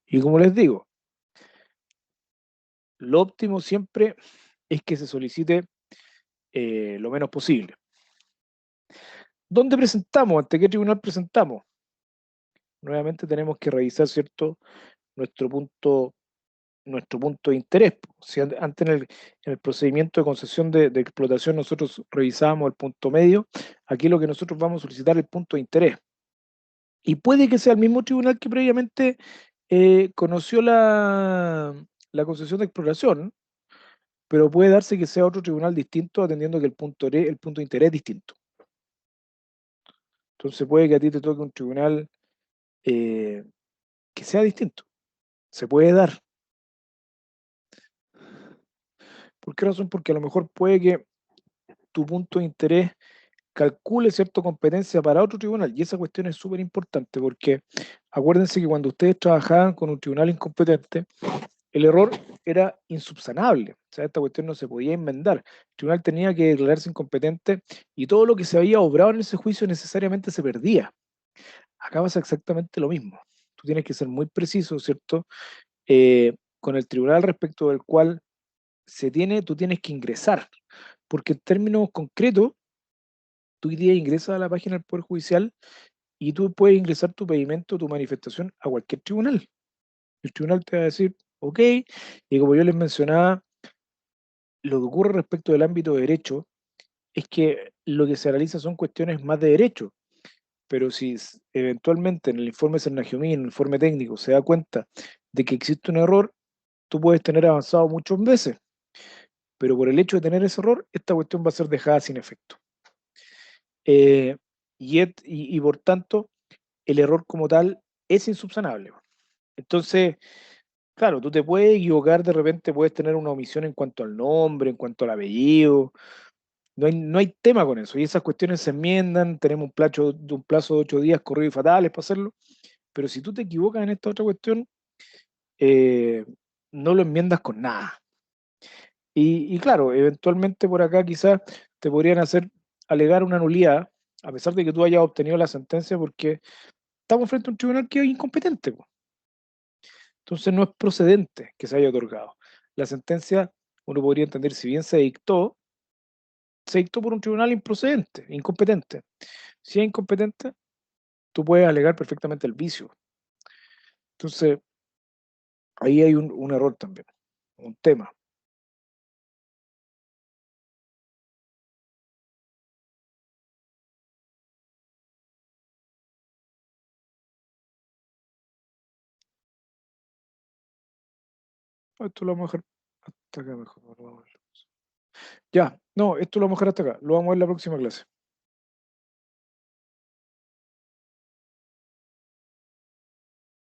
Y como les digo, lo óptimo siempre es que se solicite lo menos posible. ¿Dónde presentamos? ¿Ante qué tribunal presentamos? Nuevamente tenemos que revisar, ¿cierto?, nuestro punto de interés. Si antes en el procedimiento de concesión de explotación nosotros revisábamos el punto medio, aquí lo que nosotros vamos a solicitar es el punto de interés. Y puede que sea el mismo tribunal que previamente conoció la concesión de exploración, pero puede darse que sea otro tribunal distinto, atendiendo que el punto de interés es distinto. Entonces puede que a ti te toque un tribunal que sea distinto. Se puede dar. ¿Por qué razón? Porque a lo mejor puede que tu punto de interés calcule cierta competencia para otro tribunal, y esa cuestión es súper importante, porque acuérdense que cuando ustedes trabajaban con un tribunal incompetente, el error era insubsanable. O sea, esta cuestión no se podía enmendar. El tribunal tenía que declararse incompetente y todo lo que se había obrado en ese juicio necesariamente se perdía. Acá pasa exactamente lo mismo. Tú tienes que ser muy preciso, ¿cierto? Con el tribunal respecto del cual tú tienes que ingresar. Porque en términos concretos, tú hoy día ingresas a la página del Poder Judicial y tú puedes ingresar tu pedimento, tu manifestación a cualquier tribunal. El tribunal te va a decir, ok, y como yo les mencionaba, lo que ocurre respecto del ámbito de derecho es que lo que se analiza son cuestiones más de derecho, pero si eventualmente en el informe Sernagiomí, en el informe técnico, se da cuenta de que existe un error, tú puedes tener avanzado muchos meses, pero por el hecho de tener ese error, esta cuestión va a ser dejada sin efecto. Y por tanto, el error como tal es insubsanable. Entonces, claro, tú te puedes equivocar, de repente puedes tener una omisión en cuanto al nombre, en cuanto al apellido, no hay tema con eso, y esas cuestiones se enmiendan, tenemos un plazo de 8 días corridos y fatales para hacerlo, pero si tú te equivocas en esta otra cuestión, eh, no lo enmiendas con nada. Y claro, eventualmente por acá quizás te podrían hacer alegar una nulidad, a pesar de que tú hayas obtenido la sentencia, porque estamos frente a un tribunal que es incompetente, po. Entonces no es procedente que se haya otorgado. La sentencia, uno podría entender, si bien se dictó por un tribunal improcedente, incompetente. Si es incompetente, tú puedes alegar perfectamente el vicio. Entonces, ahí hay un error también, un tema. Esto lo vamos a dejar hasta acá mejor. Ya, no, esto lo vamos a dejar hasta acá. Lo vamos a ver la próxima clase.